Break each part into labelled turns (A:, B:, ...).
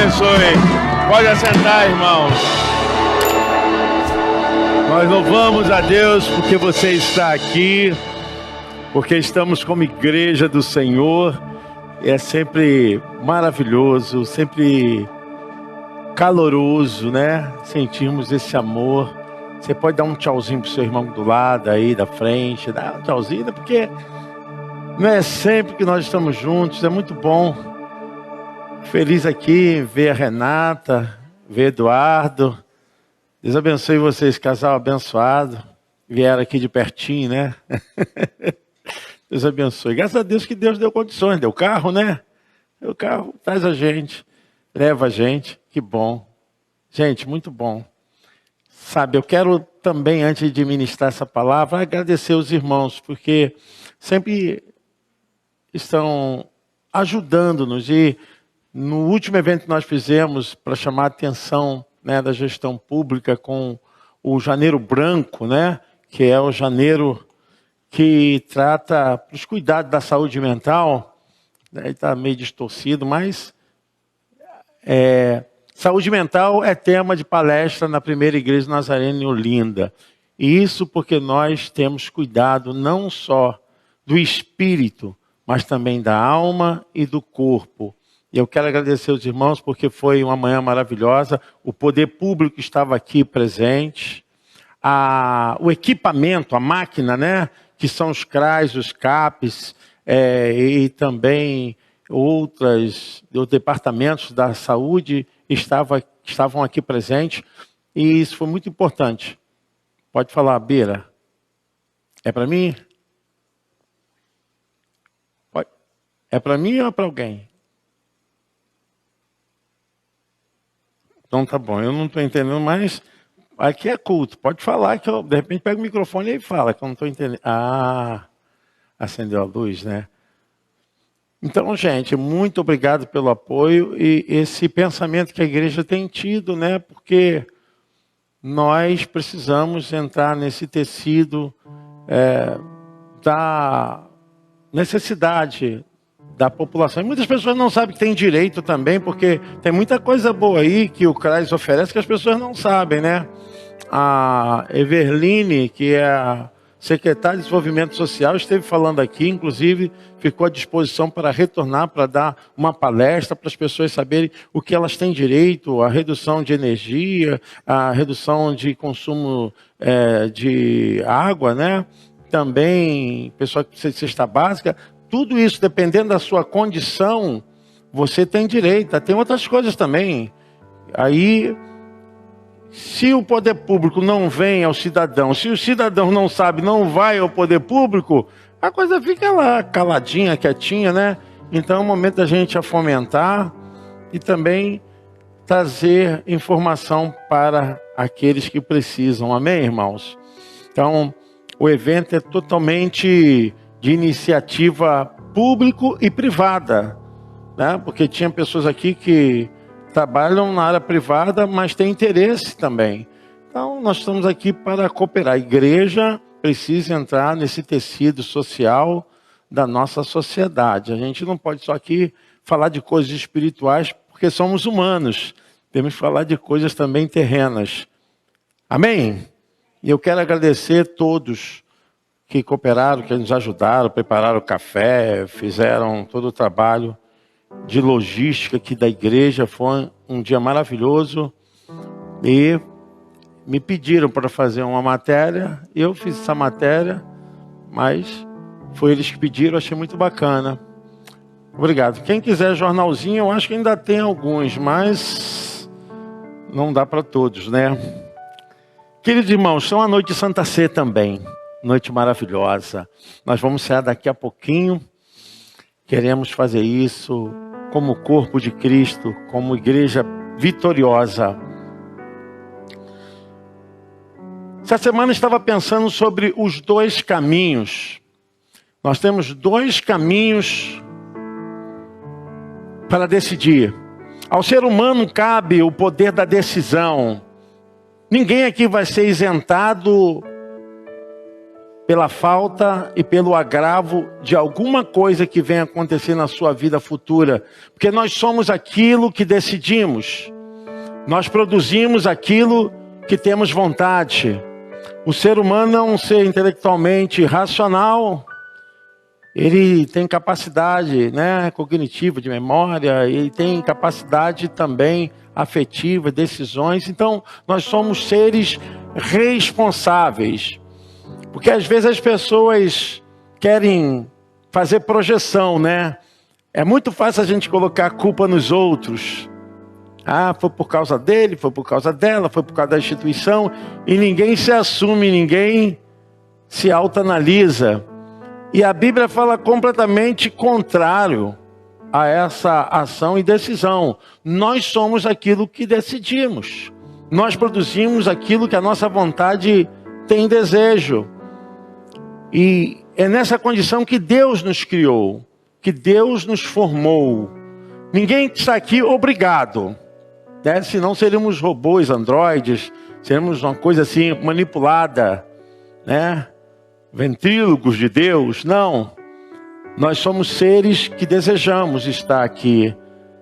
A: abençoe. Pode assentar, irmãos. Nós louvamos a Deus porque você está aqui, porque estamos como igreja do Senhor. É sempre maravilhoso, sempre caloroso, né? Sentirmos esse amor. Você pode dar um tchauzinho pro seu irmão do lado aí, da frente. Dá um tchauzinho, porque não é sempre que nós estamos juntos. É muito bom. Feliz aqui ver a Renata, ver Eduardo. Deus abençoe vocês, casal abençoado. Vieram aqui de pertinho, né? Deus abençoe. Graças a Deus que Deus deu condições, deu carro, né? O carro traz a gente, leva a gente. Que bom. Gente, muito bom. Sabe, eu quero também, antes de ministrar essa palavra, agradecer os irmãos, porque sempre estão ajudando-nos. E no último evento que nós fizemos, para chamar a atenção, né, da gestão pública, com o Janeiro Branco, né, que é o janeiro que trata os cuidados da saúde mental, né, está meio distorcido, mas saúde mental é tema de palestra na primeira igreja nazarena em Olinda. E isso porque nós temos cuidado não só do espírito, mas também da alma e do corpo. E eu quero agradecer aos irmãos porque foi uma manhã maravilhosa. O poder público estava aqui presente. O equipamento, a máquina, né? Que são os CRAs, os CAPs, e também outros departamentos da saúde estavam aqui presentes. E isso foi muito importante. Pode falar, Beira. É para mim? É para mim ou é para alguém? Então tá bom, eu não estou entendendo, mas aqui é culto. Pode falar que eu, de repente, pego o microfone e fala que eu não estou entendendo. Acendeu a luz, né? Então, gente, muito obrigado pelo apoio e esse pensamento que a igreja tem tido, né? Porque nós precisamos entrar nesse tecido da necessidade da população. E muitas pessoas não sabem que tem direito também, porque tem muita coisa boa aí que o CRAS oferece que as pessoas não sabem, né? A Everline, que é a secretária de Desenvolvimento Social, esteve falando aqui, inclusive ficou à disposição para retornar, para dar uma palestra para as pessoas saberem o que elas têm direito, a redução de energia, a redução de consumo de água, né? Também pessoal que precisa de cesta básica. Tudo isso, dependendo da sua condição, você tem direito. Tem outras coisas também. Aí, se o poder público não vem ao cidadão, se o cidadão não sabe, não vai ao poder público, a coisa fica lá, caladinha, quietinha, né? Então é o momento da gente fomentar e também trazer informação para aqueles que precisam. Amém, irmãos? Então, o evento é totalmente de iniciativa público e privada, né? Porque tinha pessoas aqui que trabalham na área privada, mas têm interesse também. Então, nós estamos aqui para cooperar. A igreja precisa entrar nesse tecido social da nossa sociedade. A gente não pode só aqui falar de coisas espirituais, porque somos humanos. Temos que falar de coisas também terrenas. Amém? E eu quero agradecer a todos que cooperaram, que nos ajudaram, prepararam o café, fizeram todo o trabalho de logística aqui da igreja. Foi um dia maravilhoso e me pediram para fazer uma matéria. Eu fiz essa matéria, mas foi eles que pediram, achei muito bacana. Obrigado. Quem quiser jornalzinho, eu acho que ainda tem alguns, mas não dá para todos, né? Queridos irmãos, são a noite de Santa Sé também. Noite maravilhosa. Nós vamos sair daqui a pouquinho. Queremos fazer isso como corpo de Cristo, como igreja vitoriosa. Essa semana eu estava pensando sobre os dois caminhos. Nós temos dois caminhos para decidir. Ao ser humano cabe o poder da decisão. Ninguém aqui vai ser isentado pela falta e pelo agravo de alguma coisa que venha acontecer na sua vida futura. Porque nós somos aquilo que decidimos. Nós produzimos aquilo que temos vontade. O ser humano é um ser intelectualmente racional. Ele tem capacidade, né, cognitiva, de memória. Ele tem capacidade também afetiva, decisões. Então, nós somos seres responsáveis. Porque às vezes as pessoas querem fazer projeção, né? É muito fácil a gente colocar a culpa nos outros. Ah, foi por causa dele, foi por causa dela, foi por causa da instituição. E ninguém se assume, ninguém se autoanalisa. E a Bíblia fala completamente contrário a essa ação e decisão. Nós somos aquilo que decidimos. Nós produzimos aquilo que a nossa vontade tem desejo. E é nessa condição que Deus nos criou, que Deus nos formou. Ninguém está aqui obrigado, né? Senão seríamos robôs, androides, seríamos uma coisa assim manipulada, né? Ventrílocos de Deus. Não, nós somos seres que desejamos estar aqui,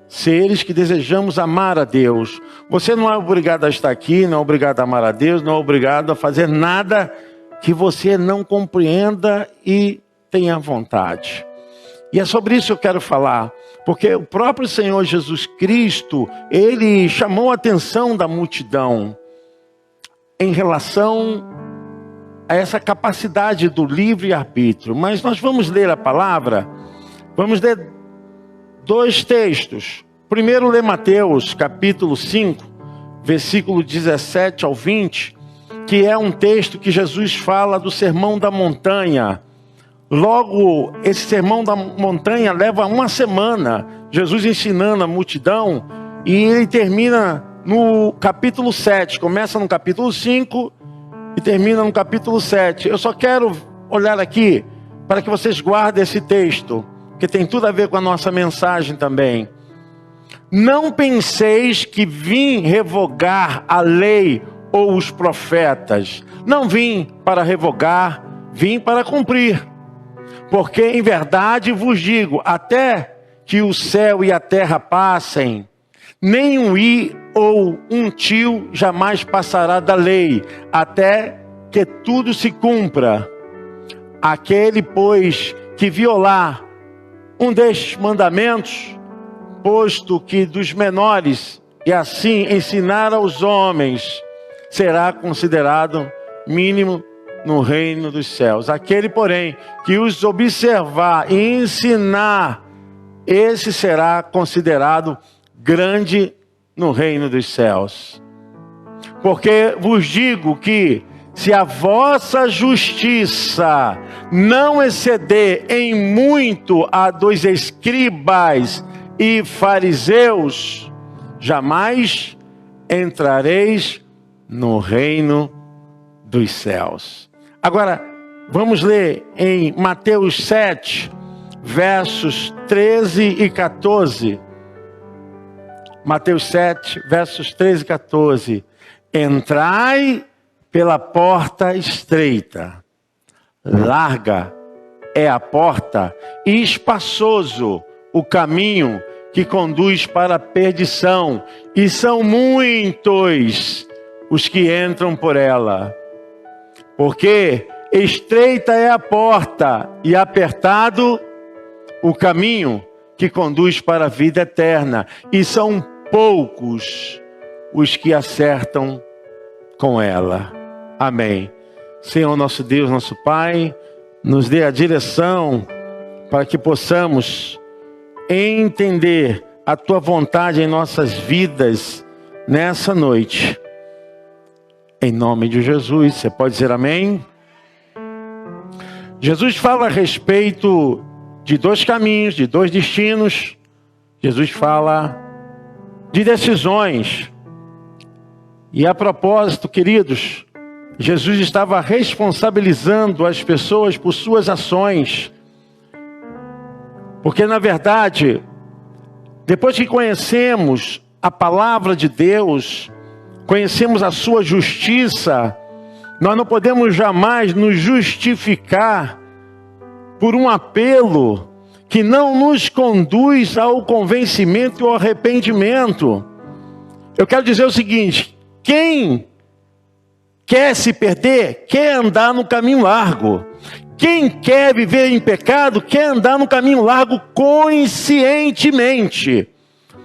A: seres que desejamos amar a Deus. Você não é obrigado a estar aqui, não é obrigado a amar a Deus, não é obrigado a fazer nada que você não compreenda e tenha vontade. E é sobre isso que eu quero falar, porque o próprio Senhor Jesus Cristo, Ele chamou a atenção da multidão em relação a essa capacidade do livre-arbítrio. Mas nós vamos ler a palavra, vamos ler dois textos. Primeiro, lê Mateus, capítulo 5, versículo 17 ao 20, que é um texto que Jesus fala do Sermão da Montanha. Logo, esse Sermão da Montanha leva uma semana, Jesus ensinando a multidão, e ele termina no capítulo 7, começa no capítulo 5 e termina no capítulo 7. Eu só quero olhar aqui para que vocês guardem esse texto, que tem tudo a ver com a nossa mensagem também. Não penseis que vim revogar a lei ou os profetas. Não vim para revogar, vim para cumprir. Porque em verdade vos digo, até que o céu e a terra passem, nem um i ou um tio jamais passará da lei, até que tudo se cumpra. Aquele, pois, que violar um destes mandamentos, posto que dos menores, e assim ensinar aos homens, será considerado mínimo no reino dos céus. Aquele, porém, que os observar e ensinar, esse será considerado grande no reino dos céus. Porque vos digo que, se a vossa justiça não exceder em muito a dos escribas e fariseus, jamais entrareis no reino dos céus. Agora, vamos ler em Mateus 7, versos 13 e 14. Mateus 7, versos 13 e 14. Entrai pela porta estreita, larga é a porta e espaçoso o caminho que conduz para a perdição, e são muitos os que entram por ela. Porque estreita é a porta e apertado o caminho que conduz para a vida eterna, e são poucos os que acertam com ela. Amém. Senhor nosso Deus, nosso Pai, nos dê a direção para que possamos entender a Tua vontade em nossas vidas nessa noite. Em nome de Jesus, você pode dizer amém? Jesus fala a respeito de dois caminhos, de dois destinos. Jesus fala de decisões. E a propósito, queridos, Jesus estava responsabilizando as pessoas por suas ações. Porque, na verdade, depois que conhecemos a palavra de Deus, conhecemos a sua justiça, Nós não podemos jamais nos justificar por um apelo que não nos conduz ao convencimento e ao arrependimento. Eu quero dizer o seguinte: quem quer se perder, quer andar no caminho largo. Quem quer viver em pecado, quer andar no caminho largo conscientemente.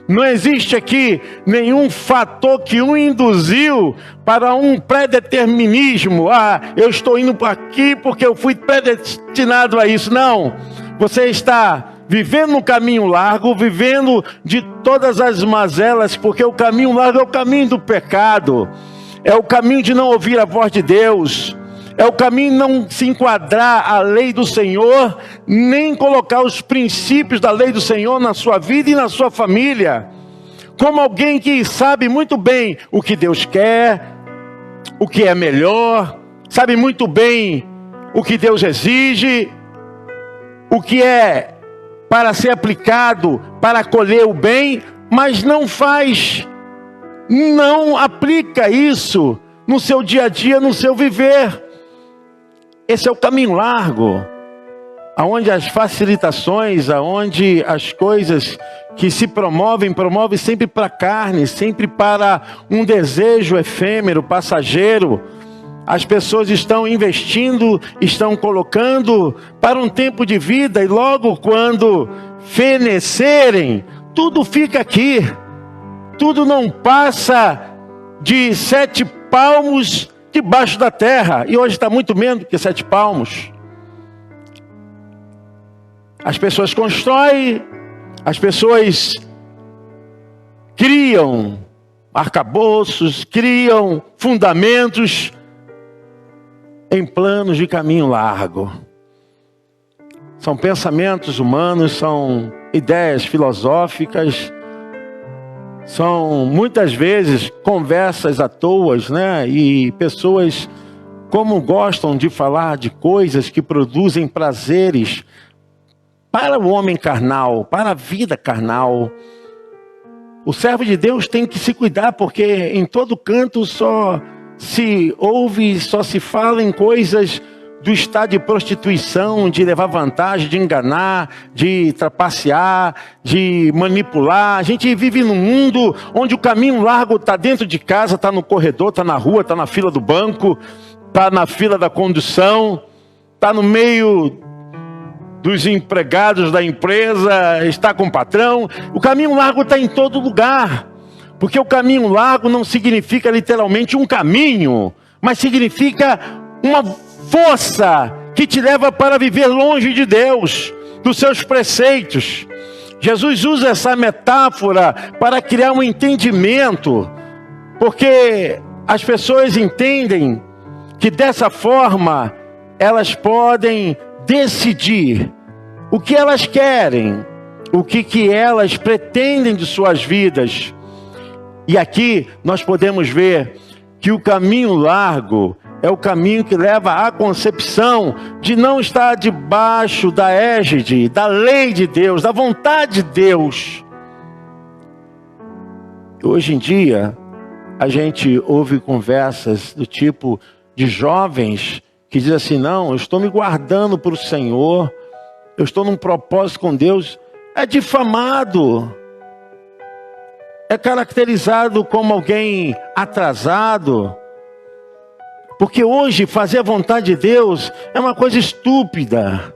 A: Não existe aqui nenhum fator que o induziu para um predeterminismo. Eu estou indo para aqui porque eu fui predestinado a isso. Não. Você está vivendo no caminho largo, vivendo de todas as mazelas, porque o caminho largo é o caminho do pecado. É o caminho de não ouvir a voz de Deus. É o caminho de não se enquadrar à lei do Senhor, nem colocar os princípios da lei do Senhor na sua vida e na sua família. Como alguém que sabe muito bem o que Deus quer, o que é melhor, sabe muito bem o que Deus exige, o que é para ser aplicado, para colher o bem, mas não faz, não aplica isso no seu dia a dia, no seu viver. Esse é o caminho largo, aonde as facilitações, aonde as coisas que se promovem sempre para a carne, sempre para um desejo efêmero, passageiro. As pessoas estão investindo, estão colocando para um tempo de vida, e logo quando fenecerem, tudo fica aqui. Tudo não passa de 7 palmos debaixo da terra, e hoje está muito menos que 7 palmos. As pessoas constroem, as pessoas criam arcabouços, criam fundamentos em planos de caminho largo. São pensamentos humanos, são ideias filosóficas, são muitas vezes conversas à toa, né? E pessoas, como gostam de falar de coisas que produzem prazeres para o homem carnal, para a vida carnal. O servo de Deus tem que se cuidar, porque em todo canto só se ouve, só se fala em coisas do estado de prostituição, de levar vantagem, de enganar, de trapacear, de manipular. A gente vive num mundo onde o caminho largo está dentro de casa, está no corredor, está na rua, está na fila do banco, está na fila da condução, está no meio dos empregados da empresa, está com o patrão. O caminho largo está em todo lugar, porque o caminho largo não significa literalmente um caminho, mas significa uma força que te leva para viver longe de Deus, dos seus preceitos. Jesus usa essa metáfora para criar um entendimento, porque as pessoas entendem que dessa forma elas podem decidir o que elas querem, o que elas pretendem de suas vidas. E aqui nós podemos ver que o caminho largo é o caminho que leva à concepção de não estar debaixo da égide, da lei de Deus, da vontade de Deus. Hoje em dia, a gente ouve conversas do tipo de jovens que dizem assim: não, eu estou me guardando para o Senhor, eu estou num propósito com Deus. É difamado, é caracterizado como alguém atrasado. Porque hoje fazer a vontade de Deus é uma coisa estúpida.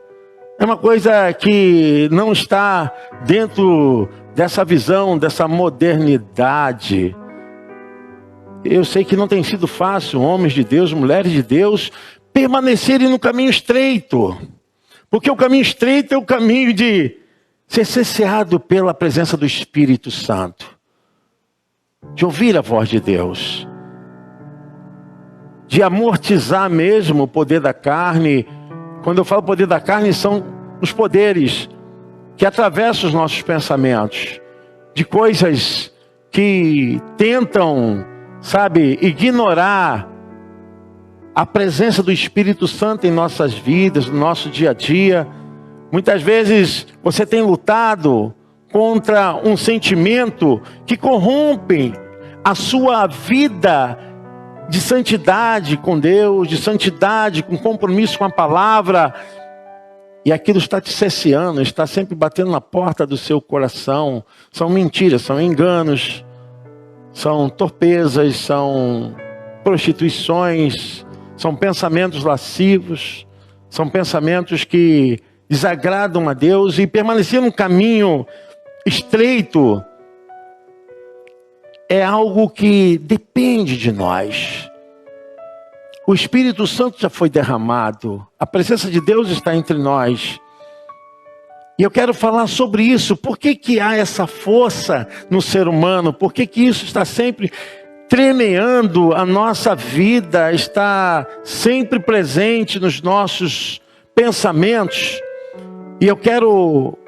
A: É uma coisa que não está dentro dessa visão, dessa modernidade. Eu sei que não tem sido fácil, homens de Deus, mulheres de Deus, permanecerem no caminho estreito. Porque o caminho estreito é o caminho de ser cerceado pela presença do Espírito Santo. De ouvir a voz de Deus. De amortizar mesmo o poder da carne. Quando eu falo poder da carne, são os poderes que atravessam os nossos pensamentos. De coisas que tentam, ignorar a presença do Espírito Santo em nossas vidas, no nosso dia a dia. Muitas vezes você tem lutado contra um sentimento que corrompe a sua vida de santidade com Deus, de santidade, com compromisso com a palavra, e aquilo está te cesseando, está sempre batendo na porta do seu coração. São mentiras, são enganos, são torpezas, são prostituições, são pensamentos lascivos, são pensamentos que desagradam a Deus, e permanecer num caminho estreito é algo que depende de nós. O Espírito Santo já foi derramado, a presença de Deus está entre nós. E eu quero falar sobre isso. Por que que há essa força no ser humano? Por que que isso está sempre tremeando a nossa vida, está sempre presente nos nossos pensamentos? E eu quero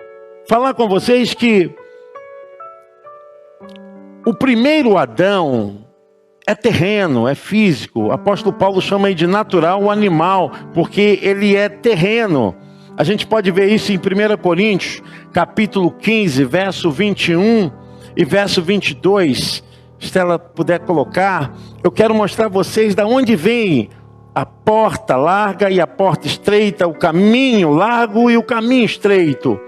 A: falar com vocês que o primeiro Adão é terreno, é físico. O apóstolo Paulo chama de natural o animal, porque ele é terreno. A gente pode ver isso em 1 Coríntios, capítulo 15, verso 21 e verso 22. Se ela puder colocar, eu quero mostrar a vocês de onde vem a porta larga e a porta estreita, o caminho largo e o caminho estreito.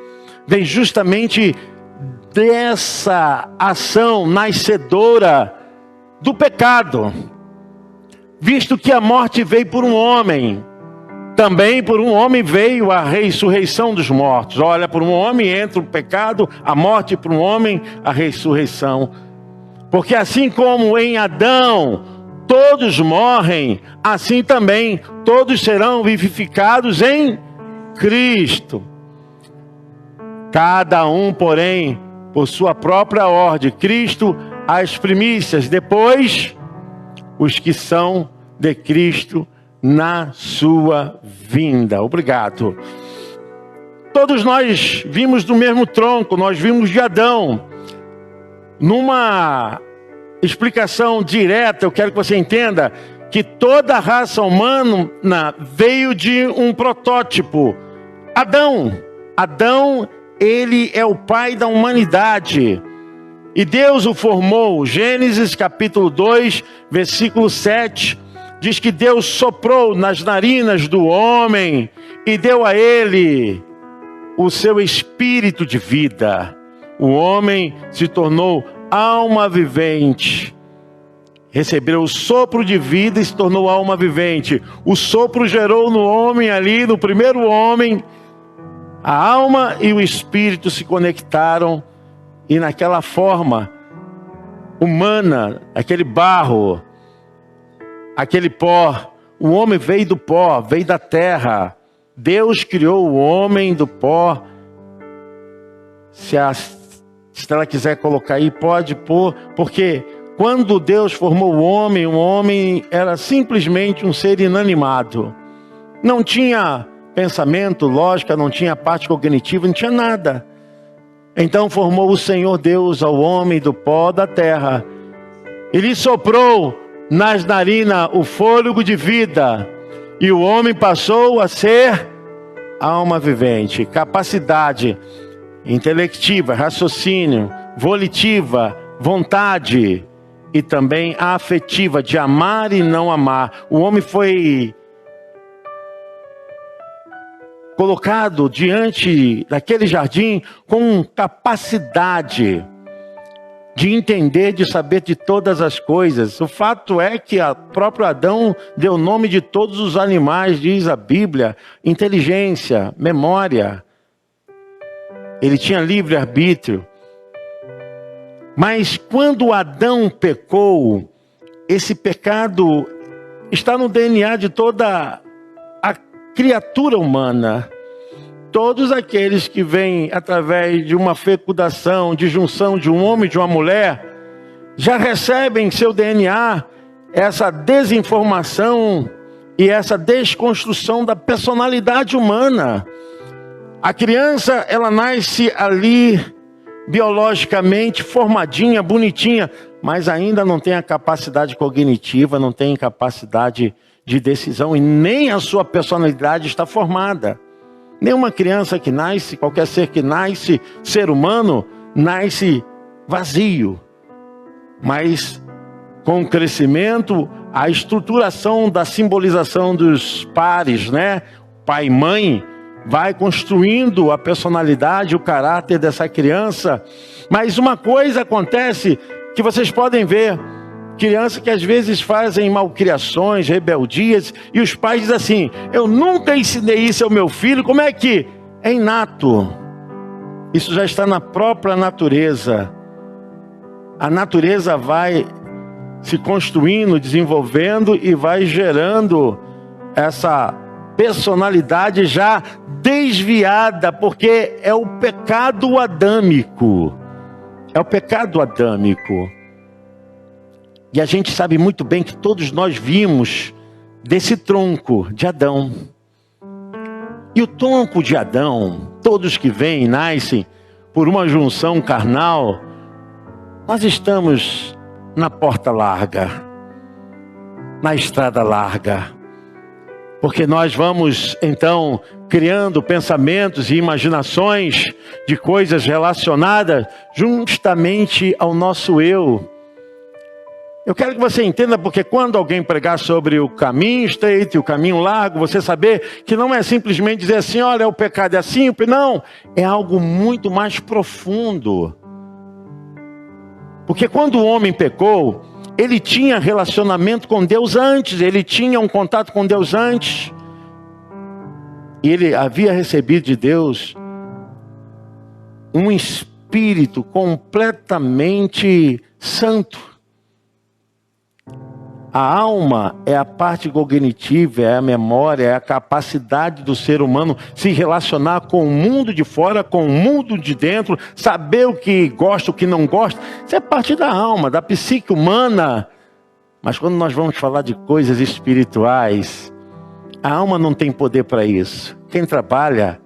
A: Vem justamente dessa ação nascedora do pecado. Visto que a morte veio por um homem, também por um homem veio a ressurreição dos mortos. Olha, por um homem entra o pecado, a morte, por um homem a ressurreição. Porque assim como em Adão todos morrem, assim também todos serão vivificados em Cristo. Cada um, porém, por sua própria ordem. Cristo as primícias, depois os que são de Cristo na sua vinda. Obrigado. Todos nós vimos do mesmo tronco, nós vimos de Adão. Numa explicação direta, eu quero que você entenda que toda a raça humana veio de um protótipo. Adão. Adão, ele é o pai da humanidade. E Deus o formou. Gênesis capítulo 2, versículo 7, diz que Deus soprou nas narinas do homem e deu a ele o seu espírito de vida. O homem se tornou alma vivente. Recebeu o sopro de vida e se tornou alma vivente. O sopro gerou no homem ali, no primeiro homem, a alma e o espírito se conectaram. E naquela forma humana, aquele barro, aquele pó, o homem veio do pó, veio da terra. Deus criou o homem do pó. Se ela quiser colocar aí, pode pôr, porque quando Deus formou o homem era simplesmente um ser inanimado. Não tinha pensamento, lógica, não tinha parte cognitiva, não tinha nada. Então formou o Senhor Deus ao homem do pó da terra. Ele soprou nas narinas o fôlego de vida. E o homem passou a ser alma vivente. Capacidade intelectiva, raciocínio, volitiva, vontade. E também afetiva, de amar e não amar. O homem foi colocado diante daquele jardim com capacidade de entender, de saber de todas as coisas. O fato é que o próprio Adão deu nome de todos os animais, diz a Bíblia. Inteligência, memória. Ele tinha livre-arbítrio. Mas quando Adão pecou, esse pecado está no DNA de toda a criatura humana. Todos aqueles que vêm através de uma fecundação, de junção de um homem e de uma mulher, já recebem em seu DNA essa desinformação e essa desconstrução da personalidade humana. A criança, ela nasce ali biologicamente formadinha, bonitinha, mas ainda não tem a capacidade cognitiva, não tem capacidade de decisão e nem a sua personalidade está formada. Nenhuma criança que nasce, qualquer ser que nasce, ser humano, nasce vazio. Mas com o crescimento, a estruturação da simbolização dos pares, né? Pai e mãe, vai construindo a personalidade, o caráter dessa criança. Mas uma coisa acontece que vocês podem ver. Crianças que às vezes fazem malcriações, rebeldias, e os pais dizem assim: eu nunca ensinei isso ao meu filho. Como é que? É inato. Isso já está na própria natureza. A natureza vai se construindo, desenvolvendo e vai gerando essa personalidade já desviada, porque é o pecado adâmico. É o pecado adâmico. E a gente sabe muito bem que todos nós vimos desse tronco de Adão. E o tronco de Adão, todos que vêm e nascem por uma junção carnal, nós estamos na porta larga, na estrada larga. Porque nós vamos, então, criando pensamentos e imaginações de coisas relacionadas justamente ao nosso eu. Eu quero que você entenda, porque quando alguém pregar sobre o caminho estreito e o caminho largo, você saber que não é simplesmente dizer assim: olha, o pecado é assim, não. É algo muito mais profundo. Porque quando o homem pecou, ele tinha relacionamento com Deus antes, ele tinha um contato com Deus antes. E ele havia recebido de Deus um espírito completamente santo. A alma é a parte cognitiva, é a memória, é a capacidade do ser humano se relacionar com o mundo de fora, com o mundo de dentro, saber o que gosta, o que não gosta. Isso é parte da alma, da psique humana. Mas quando nós vamos falar de coisas espirituais, a alma não tem poder para isso. Quem trabalha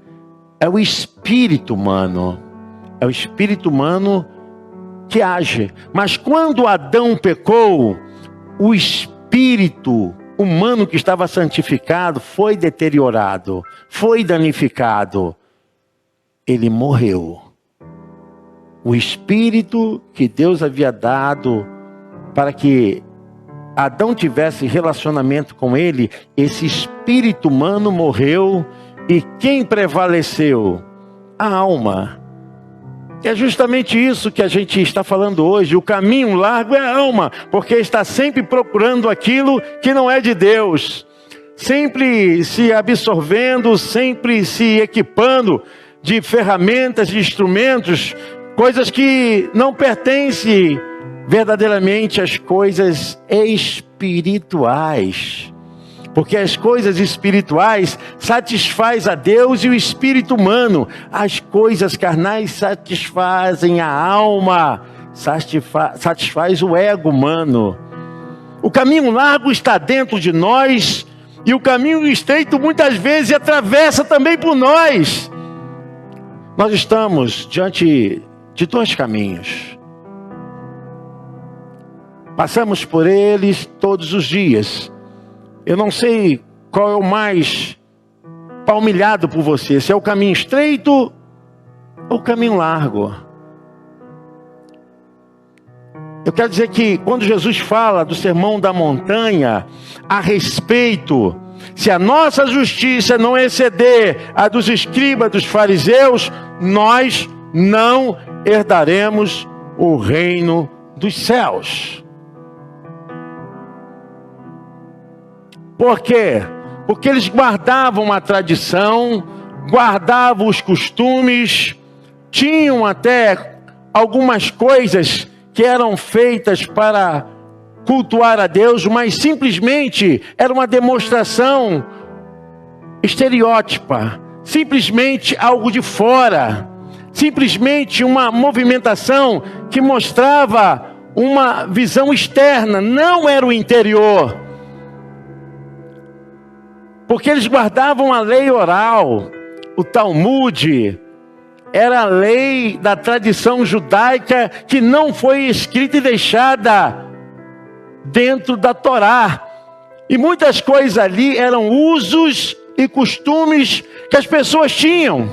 A: é o espírito humano. É o espírito humano que age. Mas quando Adão pecou, o espírito humano que estava santificado foi deteriorado, foi danificado. Ele morreu. O espírito que Deus havia dado para que Adão tivesse relacionamento com ele, esse espírito humano morreu. E quem prevaleceu? A alma. É justamente isso que a gente está falando hoje. O caminho largo é a alma, porque está sempre procurando aquilo que não é de Deus, sempre se absorvendo, sempre se equipando de ferramentas, de instrumentos, coisas que não pertencem verdadeiramente às coisas espirituais. Porque as coisas espirituais satisfazem a Deus e o espírito humano. As coisas carnais satisfazem a alma, satisfaz o ego humano. O caminho largo está dentro de nós e o caminho estreito muitas vezes atravessa também por nós. Nós estamos diante de dois caminhos. Passamos por eles todos os dias. Eu não sei qual é o mais palmilhado por você, se é o caminho estreito ou o caminho largo. Eu quero dizer que quando Jesus fala do Sermão da Montanha, a respeito, se a nossa justiça não exceder a dos escribas, dos fariseus, nós não herdaremos o reino dos céus. Por quê? Porque eles guardavam a tradição, guardavam os costumes, tinham até algumas coisas que eram feitas para cultuar a Deus, mas simplesmente era uma demonstração estereótipa, simplesmente algo de fora, simplesmente uma movimentação que mostrava uma visão externa, não era o interior. Porque eles guardavam a lei oral, o Talmud, era a lei da tradição judaica que não foi escrita e deixada dentro da Torá. E muitas coisas ali eram usos e costumes que as pessoas tinham.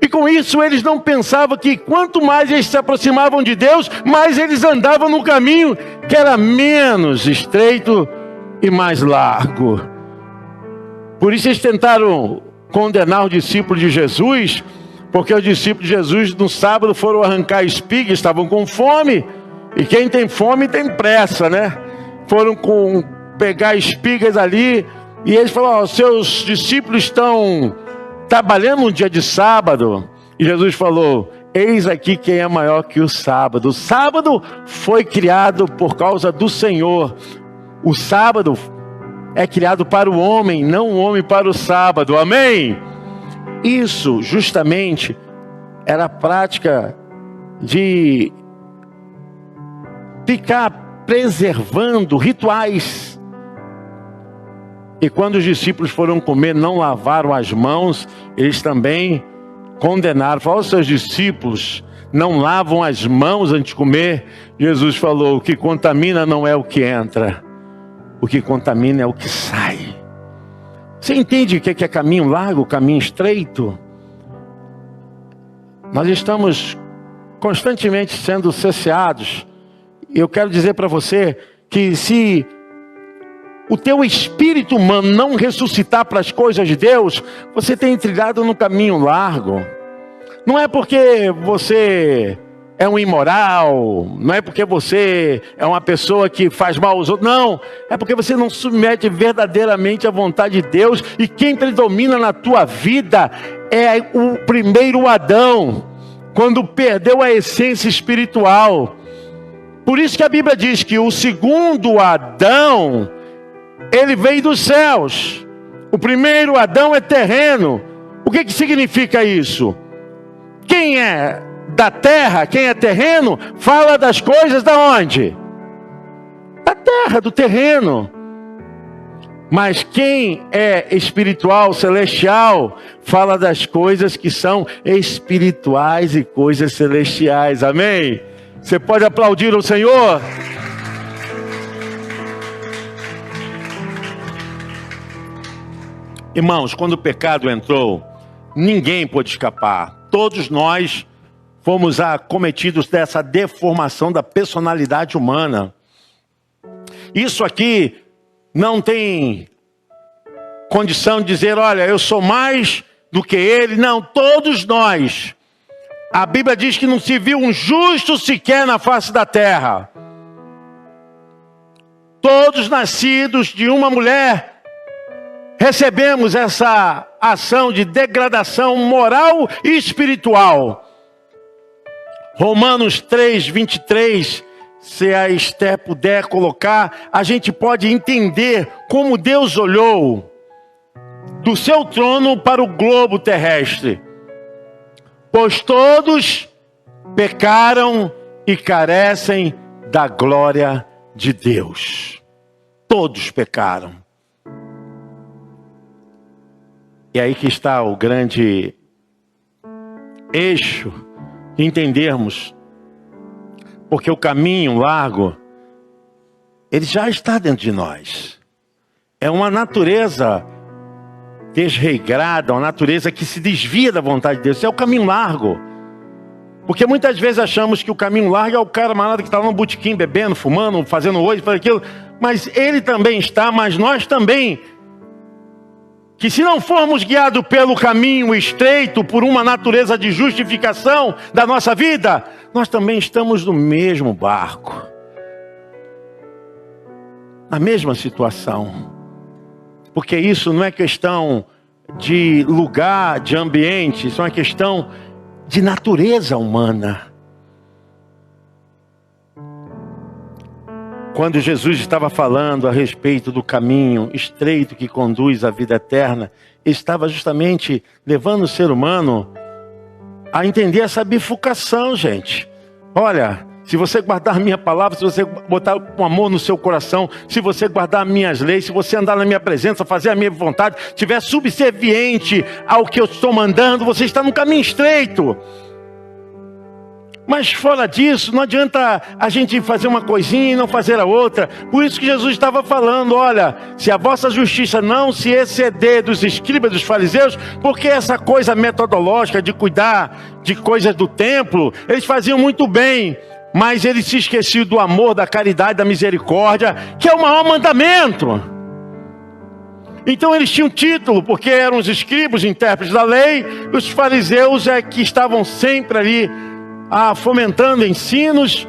A: E com isso eles não pensavam que quanto mais eles se aproximavam de Deus, mais eles andavam no caminho que era menos estreito e mais largo. Por isso eles tentaram condenar os discípulos de Jesus, porque os discípulos de Jesus no sábado foram arrancar espigas, estavam com fome, e quem tem fome tem pressa, né? Foram pegar espigas ali, e eles falaram: seus discípulos estão trabalhando no dia de sábado. E Jesus falou: eis aqui quem é maior que o sábado. O sábado foi criado por causa do Senhor. O sábado é criado para o homem, não o homem para o sábado. Amém? Isso justamente era a prática de ficar preservando rituais. E quando os discípulos foram comer, não lavaram as mãos, eles também condenaram. Falaram: os seus discípulos não lavam as mãos antes de comer. Jesus falou: o que contamina não é o que entra, o que contamina é o que sai. Você entende o que é caminho largo, caminho estreito? Nós estamos constantemente sendo cesseados. Eu quero dizer para você que se o teu espírito humano não ressuscitar para as coisas de Deus, você tem trilhado no caminho largo. Não é porque você é um imoral, não é porque você é uma pessoa que faz mal aos outros, não. É porque você não submete verdadeiramente à vontade de Deus, e quem predomina na tua vida é o primeiro Adão, quando perdeu a essência espiritual. Por isso que a Bíblia diz que o segundo Adão, ele veio dos céus. O primeiro Adão é terreno. O que significa isso? Quem é da terra, quem é terreno, fala das coisas da onde? Da terra, do terreno. Mas quem é espiritual, celestial, fala das coisas que são espirituais e coisas celestiais. Amém? Você pode aplaudir o Senhor? Irmãos, quando o pecado entrou, ninguém pôde escapar. Todos nós fomos acometidos dessa deformação da personalidade humana. Isso aqui não tem condição de dizer: olha, eu sou mais do que ele. Não, todos nós. A Bíblia diz que não se viu um justo sequer na face da terra. Todos nascidos de uma mulher recebemos essa ação de degradação moral e espiritual. Romanos 3:23, se a Esther puder colocar, a gente pode entender como Deus olhou do seu trono para o globo terrestre. Pois todos pecaram e carecem da glória de Deus. Todos pecaram. E aí que está o grande eixo de entendermos. Porque o caminho largo, ele já está dentro de nós. É uma natureza desregrada, uma natureza que se desvia da vontade de Deus. Isso é o caminho largo. Porque muitas vezes achamos que o caminho largo é o cara malado que está lá no botequim bebendo, fumando, fazendo hoje, fazendo aquilo. Mas ele também está, mas nós também. Que se não formos guiados pelo caminho estreito, por uma natureza de justificação da nossa vida, nós também estamos no mesmo barco. Na mesma situação. Porque isso não é questão de lugar, de ambiente, isso é uma questão de natureza humana. Quando Jesus estava falando a respeito do caminho estreito que conduz à vida eterna, ele estava justamente levando o ser humano a entender essa bifurcação, gente. Olha, se você guardar minha palavra, se você botar um amor no seu coração, se você guardar minhas leis, se você andar na minha presença, fazer a minha vontade, estiver subserviente ao que eu estou mandando, você está no caminho estreito. Mas fora disso, não adianta a gente fazer uma coisinha e não fazer a outra. Por isso que Jesus estava falando: olha, se a vossa justiça não se exceder dos escribas, dos fariseus, porque essa coisa metodológica de cuidar de coisas do templo, eles faziam muito bem. mas eles se esqueciam do amor, da caridade, da misericórdia, que é o maior mandamento. Então eles tinham título, porque eram os escribas, intérpretes da lei, e os fariseus é que estavam sempre ali fomentando ensinos,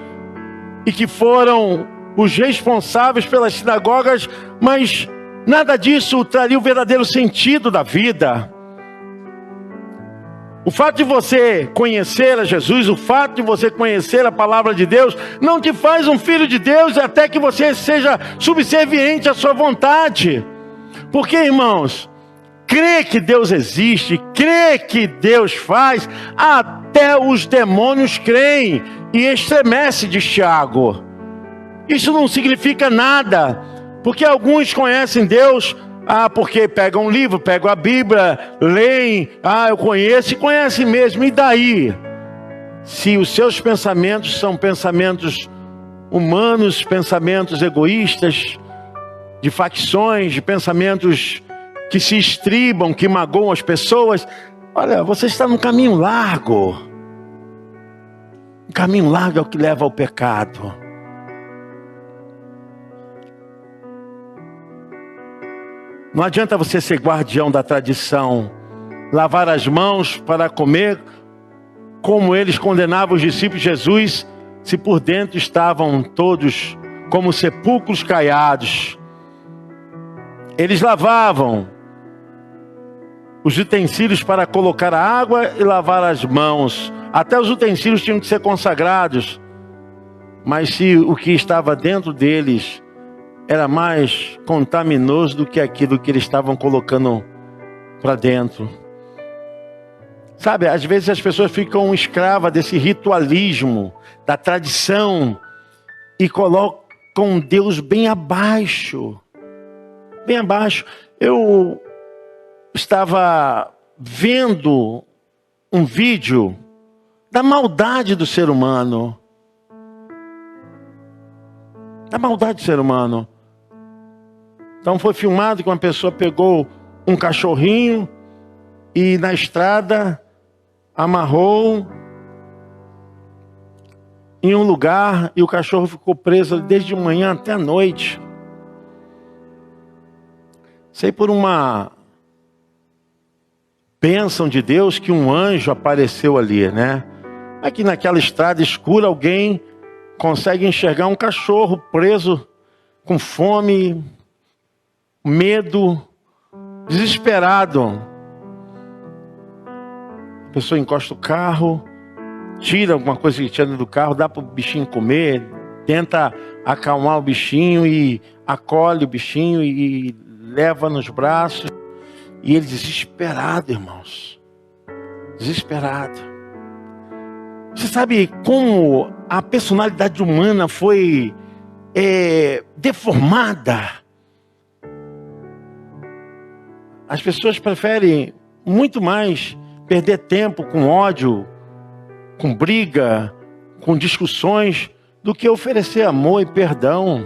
A: e que foram os responsáveis pelas sinagogas, mas nada disso traria o verdadeiro sentido da vida. O fato de você conhecer a Jesus, o fato de você conhecer a palavra de Deus, não te faz um filho de Deus, até que você seja subserviente à sua vontade. Porque, irmãos, crer que Deus existe, crer que Deus faz, até os demônios creem e estremece, diz Tiago. Isso não significa nada, porque alguns conhecem Deus, porque pegam um livro, pegam a Bíblia, leem, eu conheço, e conhecem mesmo, e daí? Se os seus pensamentos são pensamentos humanos, pensamentos egoístas, de facções, de pensamentos que se estribam, que magoam as pessoas, olha, você está num caminho largo. Um caminho largo é o que leva ao pecado. Não adianta você ser guardião da tradição, lavar as mãos para comer, como eles condenavam os discípulos de Jesus, se por dentro estavam todos como sepulcros caiados. Eles lavavam os utensílios para colocar a água e lavar as mãos. Até os utensílios tinham que ser consagrados. Mas se o que estava dentro deles era mais contaminoso do que aquilo que eles estavam colocando para dentro. Sabe, às vezes as pessoas ficam escravas desse ritualismo, da tradição, e colocam Deus bem abaixo. Bem abaixo. Eu estava vendo um vídeo da maldade do ser humano. Da maldade do ser humano. Então foi filmado que uma pessoa pegou um cachorrinho e na estrada amarrou em um lugar, e o cachorro ficou preso desde manhã até a noite. Sei por uma bênção de Deus que um anjo apareceu ali, né? Aqui naquela estrada escura alguém consegue enxergar um cachorro preso com fome, medo, desesperado. A pessoa encosta o carro, tira alguma coisa que tinha dentro do carro, dá para o bichinho comer, tenta acalmar o bichinho e acolhe o bichinho e leva nos braços. E ele desesperado, irmãos. Desesperado. Você sabe como a personalidade humana foi deformada? As pessoas preferem muito mais perder tempo com ódio, com briga, com discussões, do que oferecer amor e perdão.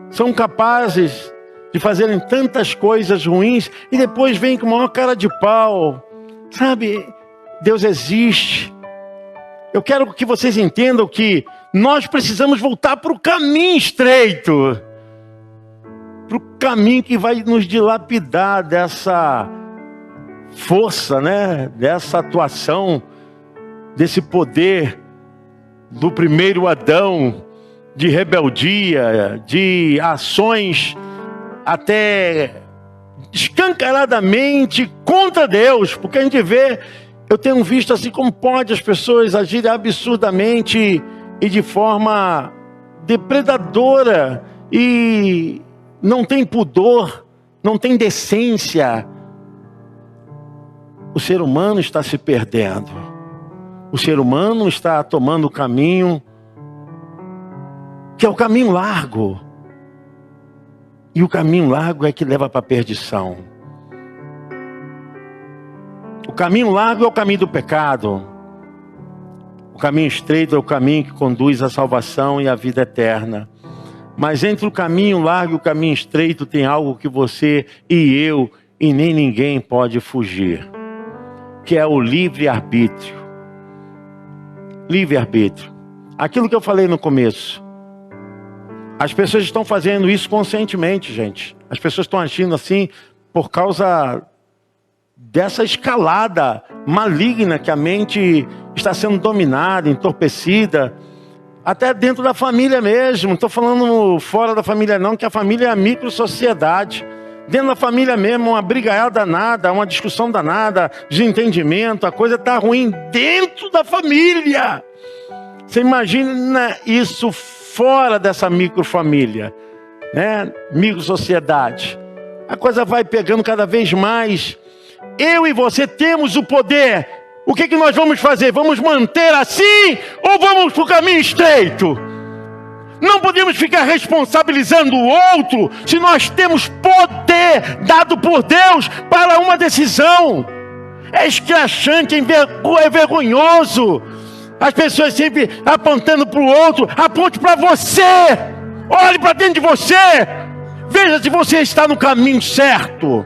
A: São capazes de fazerem tantas coisas ruins e depois vêm com a maior cara de pau. Sabe, Deus existe. Eu quero que vocês entendam que nós precisamos voltar para o caminho estreito, para o caminho que vai nos dilapidar dessa força, né? Dessa atuação, desse poder do primeiro Adão, de rebeldia, de ações até escancaradamente contra Deus, porque a gente vê, eu tenho visto assim como pode as pessoas agirem absurdamente e de forma depredadora, e não tem pudor, não tem decência. O ser humano está se perdendo. O ser humano está tomando o caminho que é o caminho largo. E o caminho largo é que leva para a perdição. O caminho largo é o caminho do pecado. O caminho estreito é o caminho que conduz à salvação e à vida eterna. Mas entre o caminho largo e o caminho estreito tem algo que você e eu e nem ninguém pode fugir, que é o livre-arbítrio. livre-arbítrio. Aquilo que eu falei no começo. As pessoas estão fazendo isso conscientemente, gente. As pessoas estão agindo assim por causa dessa escalada maligna que a mente está sendo dominada, entorpecida. Até dentro da família mesmo. Não estou falando fora da família não, que a família é a micro-sociedade. Dentro da família mesmo, uma brigaiada danada, uma discussão danada, desentendimento, a coisa está ruim dentro da família. Você imagina isso fora dessa microfamília, né? Microsociedade. A coisa vai pegando cada vez mais. Eu e você temos o poder. O que nós vamos fazer? Vamos manter assim ou vamos para o caminho estreito? Não podemos ficar responsabilizando o outro se nós temos poder dado por Deus para uma decisão. É escrachante, é vergonhoso. As pessoas sempre apontando para o outro. Aponte para você. Olhe para dentro de você. Veja se você está no caminho certo.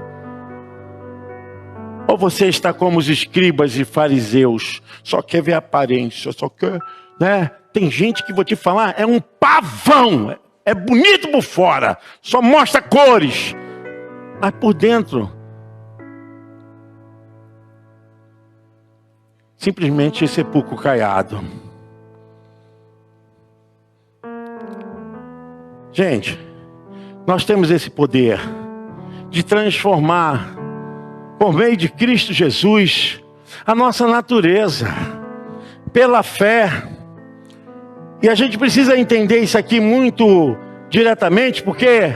A: Ou você está como os escribas e fariseus. Só quer ver a aparência. Só quer, né? Tem gente que, vou te falar, é um pavão. É bonito por fora. Só mostra cores. Mas por dentro, simplesmente sepulcro caiado. Gente, nós temos esse poder de transformar, por meio de Cristo Jesus, a nossa natureza, pela fé. E a gente precisa entender isso aqui muito diretamente, porque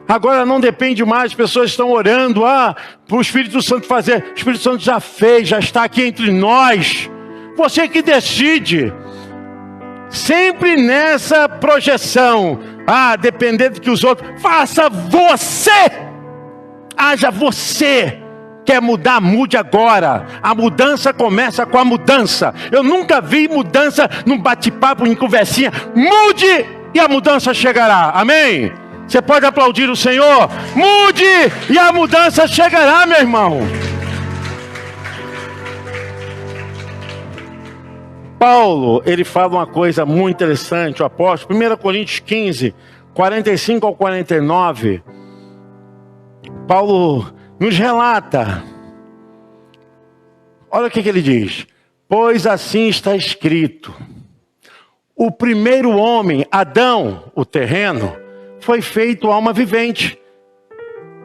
A: agora não depende mais, as pessoas estão orando para o Espírito Santo fazer. O Espírito Santo já fez, já está aqui entre nós. Você que decide. Sempre nessa projeção. Dependendo do que os outros. Faça você. Haja você. Quer mudar? Mude agora. A mudança começa com a mudança. Eu nunca vi mudança num bate-papo, em conversinha. Mude e a mudança chegará. Amém? Você pode aplaudir o Senhor? Mude e a mudança chegará, meu irmão. Paulo, ele fala uma coisa muito interessante, o apóstolo, 1 Coríntios 15, 45 ao 49. Paulo nos relata. Olha o que ele diz. Pois assim está escrito. O primeiro homem, Adão, o terreno, foi feito alma vivente.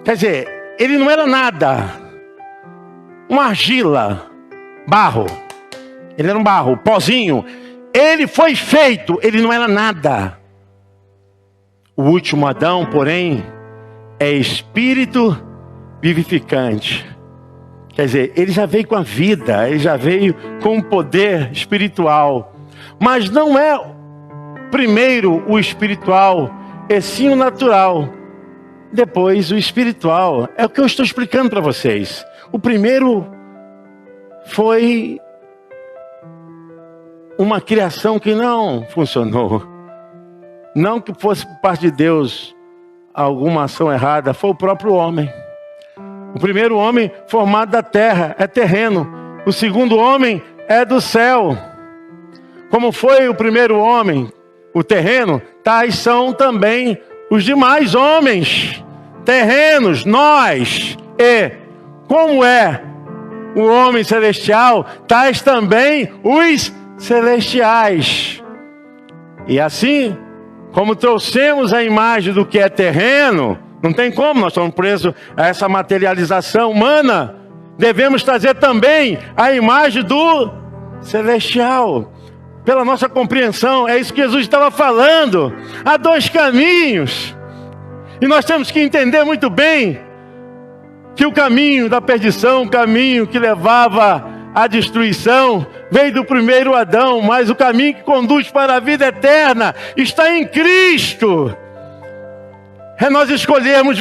A: Quer dizer, ele não era nada. Uma argila, barro. Ele era um barro, pozinho. Ele foi feito, ele não era nada. O último Adão, porém, é espírito vivificante. Quer dizer, ele já veio com a vida, ele já veio com o poder espiritual. Mas não é primeiro o espiritual, é sim o natural. Depois o espiritual. É o que eu estou explicando para vocês. O primeiro foi uma criação que não funcionou. Não que fosse por parte de Deus alguma ação errada, foi o próprio homem. O primeiro homem formado da terra, é terreno. O segundo homem é do céu. Como foi o primeiro homem, o terreno, tais são também os demais homens, terrenos, nós. E como é o homem celestial, tais também os celestiais. E assim, como trouxemos a imagem do que é terreno, não tem como, nós estamos presos a essa materialização humana, devemos trazer também a imagem do celestial. Pela nossa compreensão, é isso que Jesus estava falando. Há dois caminhos. E nós temos que entender muito bem que o caminho da perdição, o caminho que levava à destruição, veio do primeiro Adão, mas o caminho que conduz para a vida eterna está em Cristo. É nós escolhermos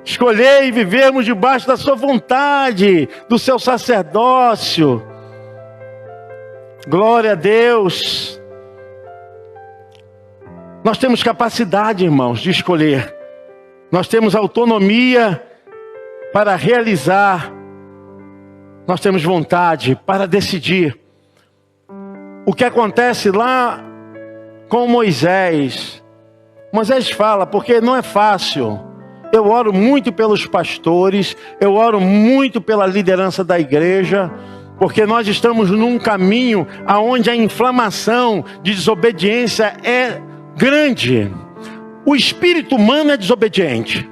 A: escolher e vivermos debaixo da sua vontade, do seu sacerdócio. Glória a Deus. Nós temos capacidade, irmãos, de escolher. Nós temos autonomia para realizar. Nós temos vontade para decidir. o que acontece lá com Moisés. Moisés fala, porque não é fácil. Eu oro muito pelos pastores, eu oro muito pela liderança da igreja, porque nós estamos num caminho onde a inflamação de desobediência é grande. O espírito humano é desobediente.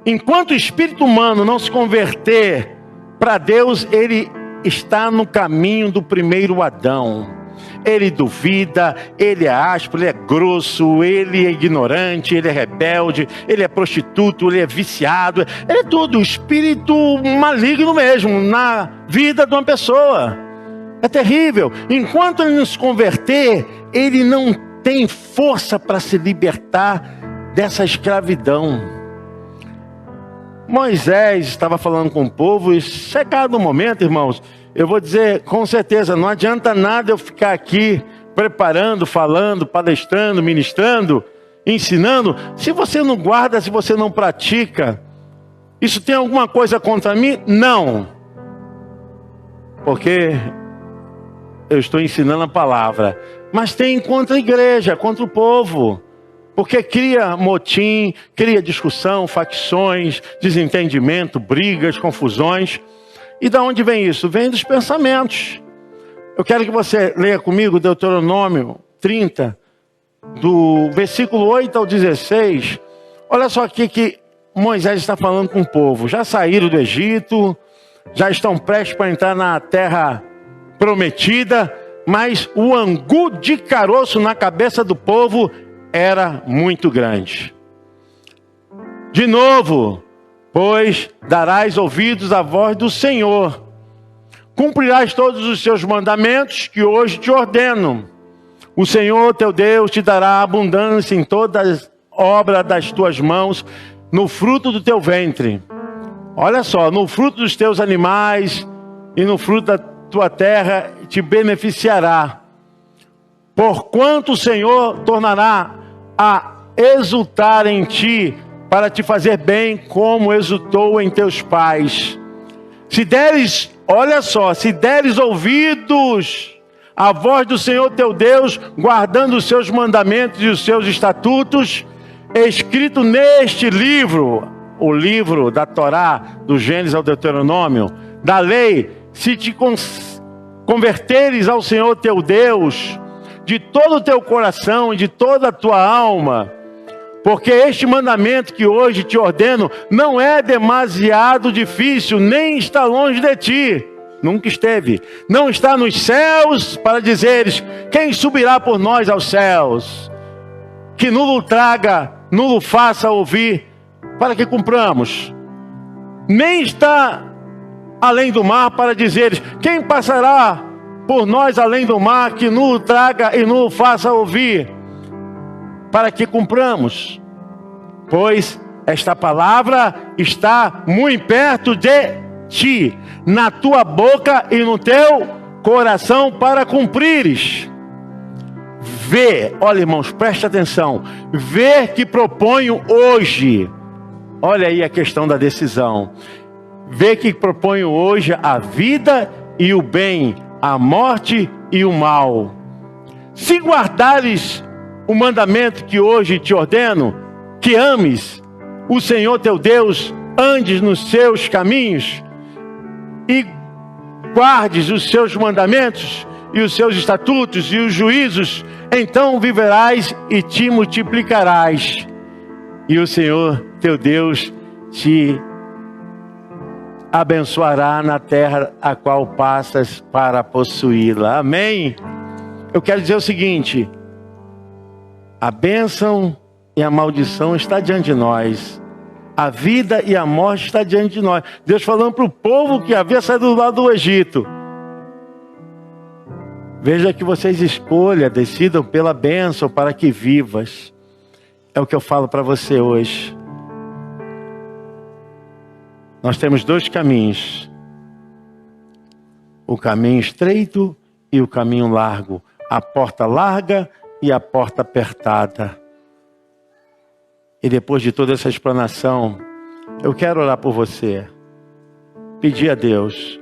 A: Enquanto o espírito humano não se converter para Deus, ele está no caminho do primeiro Adão. Ele duvida, ele é áspero, ele é grosso, ele é ignorante, ele é rebelde, ele é prostituto, ele é viciado. Ele é tudo, espírito maligno mesmo, na vida de uma pessoa. É terrível. Enquanto ele não se converter, ele não tem força para se libertar dessa escravidão. Moisés estava falando com o povo e chegado o momento, irmãos, eu vou dizer com certeza, não adianta nada eu ficar aqui preparando, falando, palestrando, ministrando, ensinando, se você não guarda, se você não pratica. Isso tem alguma coisa contra mim? Não. Porque eu estou ensinando a palavra. Mas tem contra a igreja, contra o povo. Porque cria motim, cria discussão, facções, desentendimento, brigas, confusões. E de onde vem isso? Vem dos pensamentos. Eu quero que você leia comigo Deuteronômio 30, do versículo 8 ao 16. Olha só aqui que Moisés está falando com o povo. Já saíram do Egito, já estão prestes para entrar na terra prometida, mas o angu de caroço na cabeça do povo era muito grande. De novo, pois darás ouvidos à voz do Senhor, cumprirás todos os seus mandamentos que hoje te ordeno. O Senhor teu Deus te dará abundância em toda obra das tuas mãos, no fruto do teu ventre. Olha só, no fruto dos teus animais e no fruto da tua terra te beneficiará. Porquanto o Senhor tornará a exultar em ti, para te fazer bem, como exultou em teus pais. Se deres, olha só, se deres ouvidos à voz do Senhor teu Deus, guardando os seus mandamentos e os seus estatutos, escrito neste livro, o livro da Torá, do Gênesis ao Deuteronômio, da lei, se te converteres ao Senhor teu Deus, de todo o teu coração e de toda a tua alma, porque este mandamento que hoje te ordeno não é demasiado difícil, nem está longe de ti, nunca esteve. Não está nos céus para dizeres, quem subirá por nós aos céus? Que nulo traga, nulo faça ouvir, para que cumpramos. Nem está além do mar para dizeres, quem passará por nós além do mar, que nulo traga e nulo faça ouvir, para que cumpramos. Pois esta palavra está muito perto de ti, na tua boca e no teu coração, para cumprires. Vê, olha irmãos, preste atenção, vê que proponho hoje, olha aí a questão da decisão, vê que proponho hoje a vida e o bem, a morte e o mal. Se guardares o mandamento que hoje te ordeno, que ames o Senhor teu Deus, andes nos seus caminhos e guardes os seus mandamentos e os seus estatutos e os juízos, então viverás e te multiplicarás, e o Senhor teu Deus te abençoará na terra a qual passas para possuí-la. Amém? Eu quero dizer o seguinte, a bênção e a maldição está diante de nós. A vida e a morte está diante de nós. Deus falando para o povo que havia saído do lado do Egito. Veja que vocês escolham, decidam pela bênção para que vivas. É o que eu falo para você hoje. Nós temos dois caminhos. O caminho estreito e o caminho largo. A porta larga e a porta apertada. E depois de toda essa explanação, eu quero orar por você. Pedir a Deus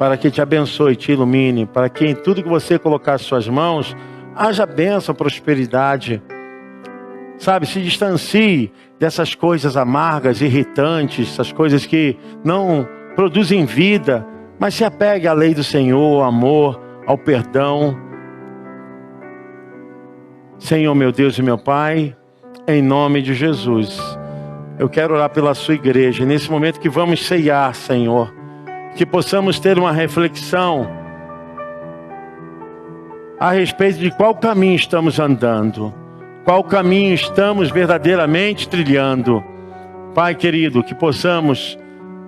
A: para que te abençoe, te ilumine, para que em tudo que você colocar as suas mãos, haja bênção, prosperidade. Sabe, se distancie dessas coisas amargas, irritantes, essas coisas que não produzem vida, mas se apegue à lei do Senhor, ao amor, ao perdão. Senhor, meu Deus e meu Pai, em nome de Jesus, eu quero orar pela sua igreja, nesse momento que vamos ceiar, Senhor, que possamos ter uma reflexão a respeito de qual caminho estamos andando, qual caminho estamos verdadeiramente trilhando. Pai querido, que possamos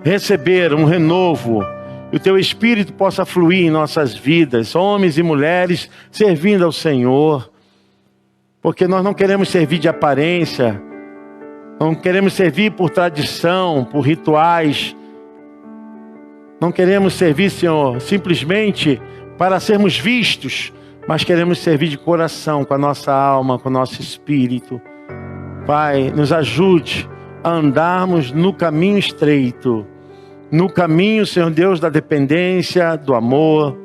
A: receber um renovo, e o Teu Espírito possa fluir em nossas vidas, homens e mulheres servindo ao Senhor, porque nós não queremos servir de aparência, não queremos servir por tradição, por rituais, não queremos servir, Senhor, simplesmente para sermos vistos, mas queremos servir de coração, com a nossa alma, com o nosso espírito. Pai, nos ajude a andarmos no caminho estreito, no caminho, Senhor Deus, da dependência, do amor,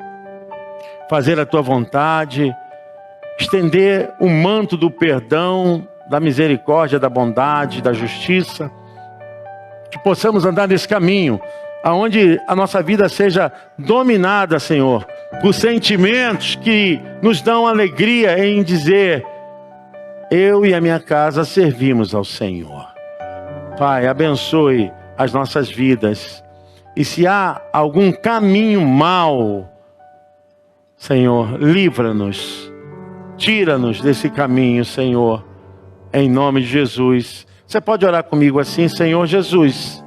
A: fazer a Tua vontade, estender o manto do perdão, da misericórdia, da bondade, da justiça, que possamos andar nesse caminho, aonde a nossa vida seja dominada, Senhor, por sentimentos que nos dão alegria em dizer: eu e a minha casa servimos ao Senhor. Pai, abençoe as nossas vidas, e se há algum caminho mau, Senhor, livra-nos, tira-nos desse caminho, Senhor, em nome de Jesus. Você pode orar comigo assim: Senhor Jesus,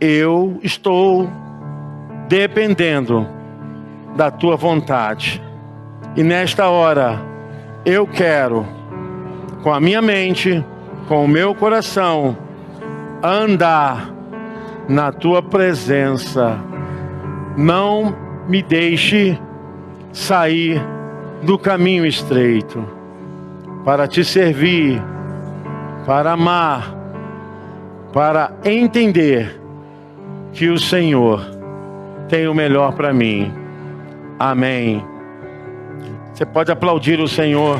A: eu estou dependendo da Tua vontade, e nesta hora eu quero, com a minha mente, com o meu coração, andar na Tua presença. Não me deixe sair do caminho estreito, para Te servir, para amar, para entender que o Senhor tem o melhor para mim. Amém. Você pode aplaudir o Senhor.